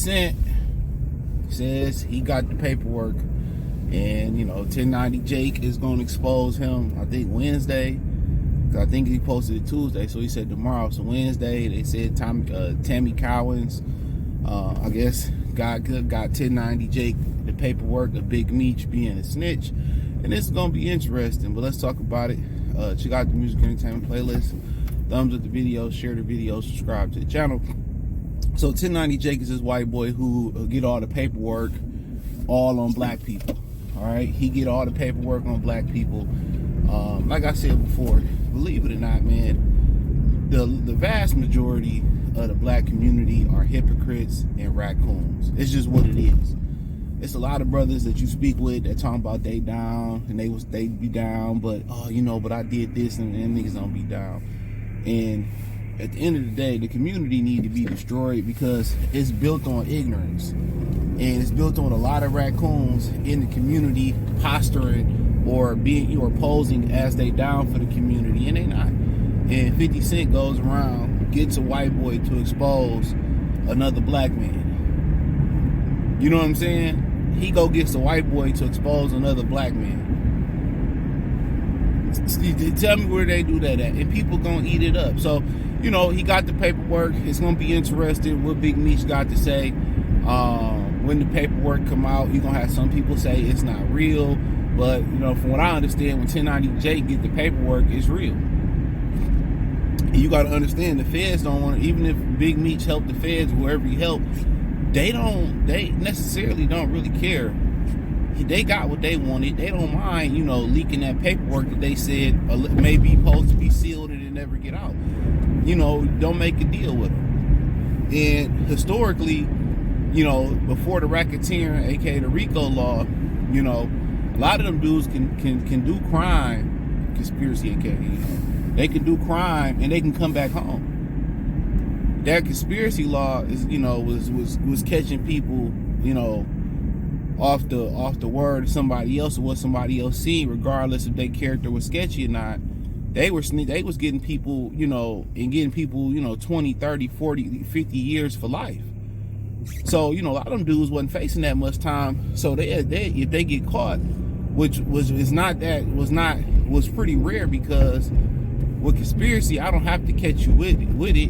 Cent says he got the paperwork, and 1090 Jake is going to expose him, I think Wednesday. I think he posted it Tuesday, so he said tomorrow. So Wednesday, they said Tammy Cowens, I guess, got 1090 Jake the paperwork of Big Meech being a snitch, and this is gonna be interesting. But let's talk about it. Check out the music entertainment playlist. Thumbs up the video, share the video, subscribe to the channel. So 1090 Jake is this white boy who get all the paperwork all on black people. All right, he get all the paperwork on black people. Like I said before, believe it or not, man, the vast majority of the black community are hypocrites and raccoons. It's just what it is. It's a lot of brothers that you speak with that talking about they down and they be down, but but I did this and them niggas don't be down. And at the end of the day, the community need to be destroyed because it's built on ignorance, and it's built on a lot of raccoons in the community posturing or posing as they down for the community, and they not. And 50 Cent goes around, gets a white boy to expose another black man. You know what I'm saying? He gets a white boy to expose another black man. Tell me where they do that at, and people gonna eat it up. So, he got the paperwork. It's gonna be interesting what Big Meech got to say. When the paperwork come out, you're gonna have some people say it's not real. But, from what I understand, when 1090 Jake get the paperwork, it's real. And you got to understand, the feds don't want to, even if Big Meech helped the feds, whoever he helped, they necessarily don't really care. They got what they wanted. They don't mind, leaking that paperwork that they said may be supposed to be sealed and it never get out. Don't make a deal with them. And historically, before the racketeering, aka the RICO law, a lot of them dudes can do crime, conspiracy, aka, they can do crime and they can come back home. That conspiracy law is, was catching people, off the word of somebody else or what somebody else seen, regardless if their character was sketchy or not. They was getting people, and getting people, 20, 30, 40, 50 years for life. So, a lot of them dudes wasn't facing that much time. So they if they get caught, which was pretty rare, because with conspiracy, I don't have to catch you with it.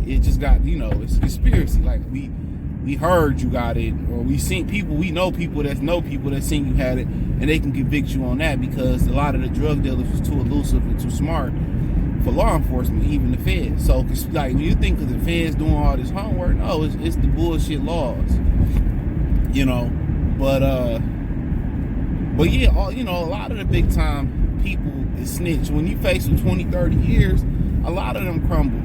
It just got, it's conspiracy. Like we heard you got it, or we know people that seen you had it, and they can convict you on that, because a lot of the drug dealers was too elusive and too smart for law enforcement, even the feds. So, like, you think because the feds doing all this homework, no, it's the bullshit laws, But yeah, a lot of the big time people is snitch. When you face them 20, 30 years, a lot of them crumble.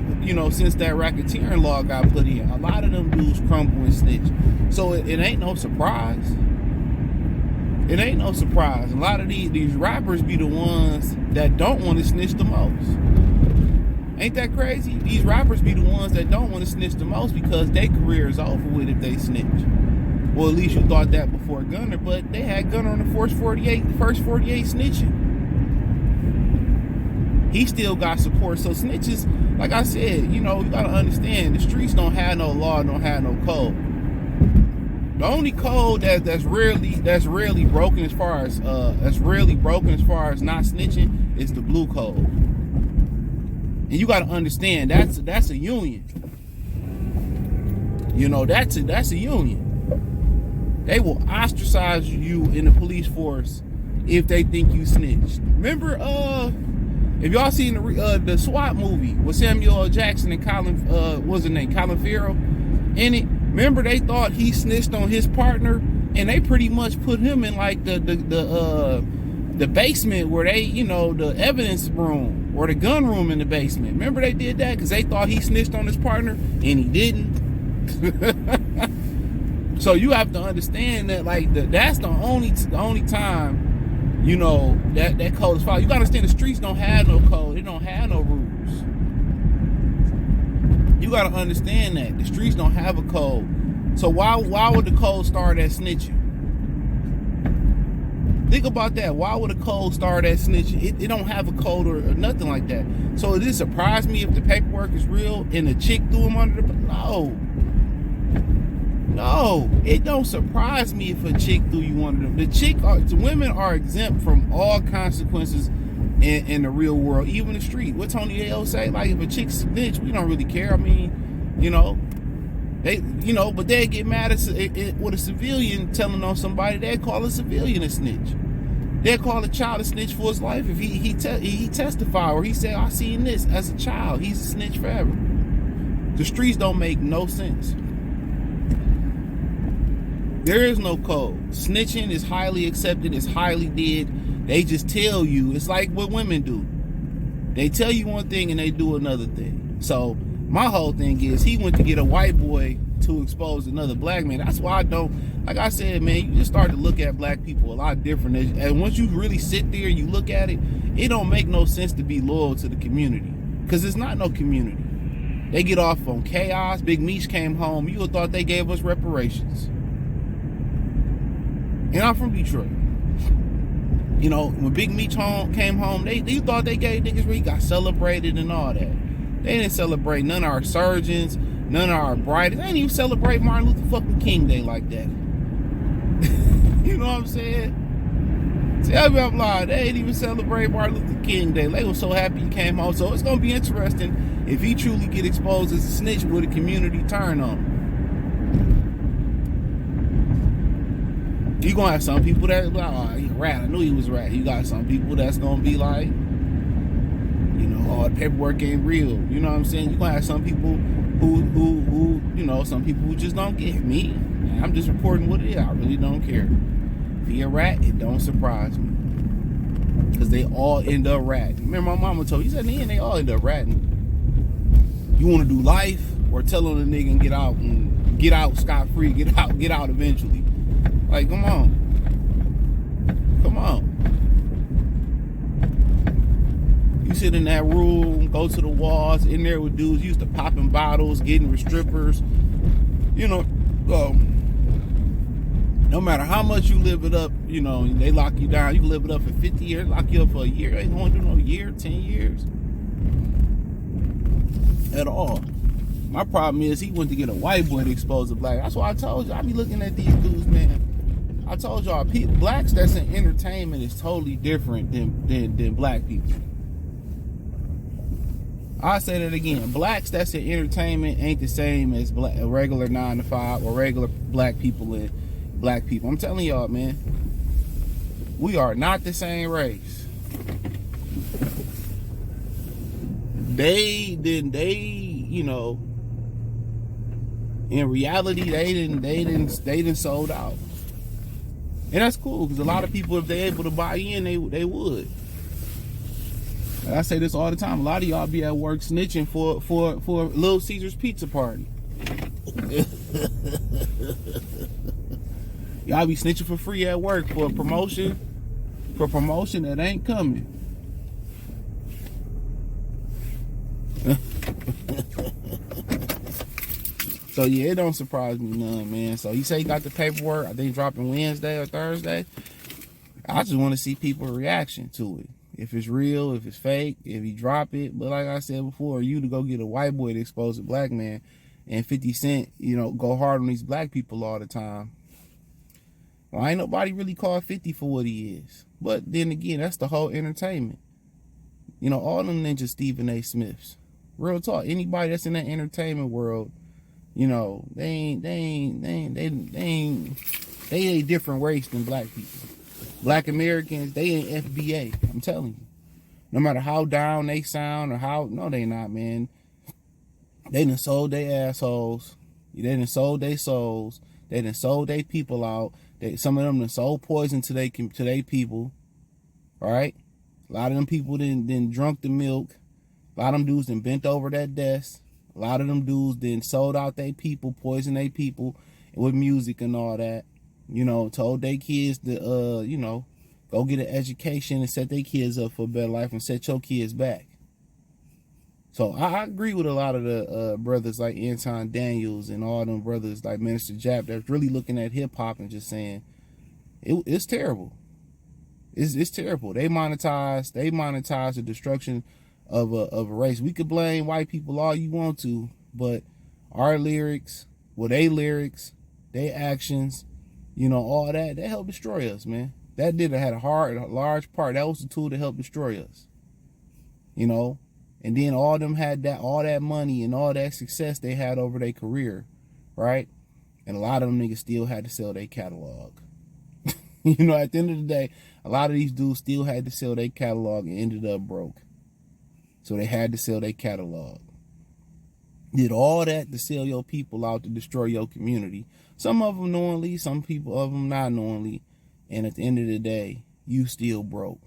Since that racketeering law got put in, a lot of them dudes crumble and snitch. So it ain't no surprise. It ain't no surprise. A lot of these rappers be the ones that don't want to snitch the most. Ain't that crazy? These rappers be the ones that don't want to snitch the most, because their career is over with if they snitch. Well, at least you thought that before Gunner, but they had Gunner on the first 48 snitching. He still got support. So snitches, like I said, you gotta understand, the streets don't have no law, don't have no code. The only code that's rarely broken as far as not snitching is the blue code. And you gotta understand, that's a union. That's a union. They will ostracize you in the police force if they think you snitched. Remember, if y'all seen the SWAT movie with Samuel L. Jackson and Colin Farrell in it? Remember, they thought he snitched on his partner, and they pretty much put him in like the basement where they, the evidence room or the gun room in the basement. Remember they did that because they thought he snitched on his partner and he didn't. So you have to understand that, like, that's the only time, that code is followed. You gotta understand, the streets don't have no code. They don't have no rules. You gotta understand that the streets don't have a code. So why would the code start at snitching? Think about that. Why would a code start at snitching? It don't have a code or nothing like that. So it didn't surprise me if the paperwork is real and the chick threw him under the... No. No, it don't surprise me if a chick threw you one of them. The women are exempt from all consequences in the real world, even the street. What Tony L say? Like, if a chick snitch, we don't really care. I mean, but they get mad with a civilian telling on somebody. They call a civilian a snitch. They call a child a snitch for his life if he testified or he said, I seen this as a child. He's a snitch forever. The streets don't make no sense. There is no code. Snitching is highly accepted. It's highly did. They just tell you. It's like what women do. They tell you one thing and they do another thing. So my whole thing is he went to get a white boy to expose another black man. That's why I don't, like I said, man, you just start to look at black people a lot different. And once you really sit there and you look at it, it don't make no sense to be loyal to the community. Because it's not no community. They get off on chaos. Big Meech came home. You would thought they gave us reparations. And I'm from Detroit. You know, when Big Meech came home, they thought they gave niggas where he got celebrated and all that. They didn't celebrate none of our surgeons, none of our brightest. They didn't even celebrate Martin Luther fucking King Day like that. You know what I'm saying? Tell me I'm lying. They didn't even celebrate Martin Luther King Day. They were so happy he came home. So it's going to be interesting if he truly get exposed as a snitch with a community turn on him. You gonna have some people that like, oh, he a rat. I knew he was a rat. You got some people that's gonna be like, oh, the paperwork ain't real. You know what I'm saying? You gonna have some people who some people who just don't get me. I'm just reporting what it is. I really don't care. If he a rat, it don't surprise me. Because they all end up ratting. Remember my mama told you, said in the end, they all end up ratting. You want to do life or tell on the nigga and get out scot-free, get out eventually. Like, come on. You sit in that room, go to the walls, in there with dudes used to popping bottles, getting with strippers. No matter how much you live it up, they lock you down. You can live it up for 50 years, lock you up for a year. Ain't going to do no year, 10 years. At all. My problem is he went to get a white boy to expose a black. That's why I told you, I be looking at these dudes, man. I told y'all, blacks that's in entertainment is totally different than black people. I say that again. Blacks that's in entertainment ain't the same as a regular 9 to 5 or regular black people and black people. I'm telling y'all, man, we are not the same race. In reality, they didn't sold out. And that's cool, because a lot of people, if they're able to buy in, they would. I say this all the time. A lot of y'all be at work snitching for Little Caesar's pizza party. Y'all be snitching for free at work for a promotion that ain't coming. So yeah, it don't surprise me none, man. So he say he got the paperwork. I think dropping Wednesday or Thursday. I just want to see people's reaction to it. If it's real, if it's fake, if he drop it. But like I said before, you to go get a white boy to expose a black man, and 50 Cent, go hard on these black people all the time. Well, ain't nobody really called 50 for what he is. But then again, that's the whole entertainment. All them ninja Stephen A. Smiths. Real talk. Anybody that's in that entertainment world, they a different race than black people. Black Americans, they ain't FBA. I'm telling you. No matter how down they sound or no, they not, man. They done sold their assholes. They done sold their souls. They done sold their people out. Some of them done sold poison to their people. All right? A lot of them people done drunk the milk. A lot of them dudes done bent over that desk. A lot of them dudes then sold out their people, poisoned their people with music and all that. Told their kids to, go get an education and set their kids up for a better life and set your kids back. So I agree with a lot of the brothers like Anton Daniels and all them brothers like Minister Jap that's really looking at hip hop and just saying it's terrible. It's terrible. They monetize the destruction of a race. We could blame white people all you want to, but our lyrics, they their actions, you know, all that helped destroy us, man. That had a large part. That was the tool to help destroy us, you know. And then all them had all that money and all that success they had over their career, right? And a lot of them niggas still had to sell their catalog. You know, at the end of the day, a lot of these dudes still had to sell their catalog and ended up broke. So they had to sell their catalog. Did all that to sell your people out, to destroy your community. Some of them knowingly, some people of them not knowingly. And at the end of the day, you still broke.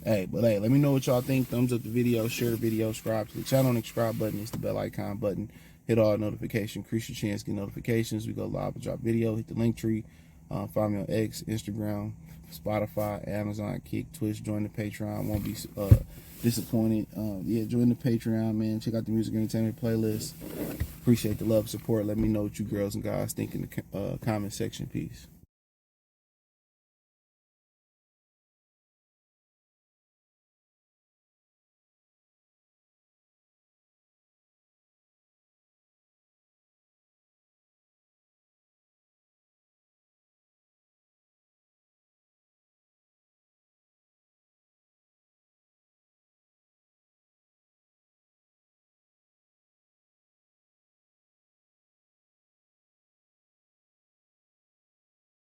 Hey, let me know what y'all think. Thumbs up the video, share the video, subscribe to the channel. And the subscribe button is the bell icon button. Hit all notifications, increase your chance to get notifications. We go live and drop video. Hit the link tree. Find me on X, Instagram, Spotify, Amazon, Kick, Twitch. Join the Patreon. Won't be disappointed. Yeah, join the Patreon, man. Check out the music entertainment playlist. Appreciate the love and support. Let me know what you girls and guys think in the comment section. Peace.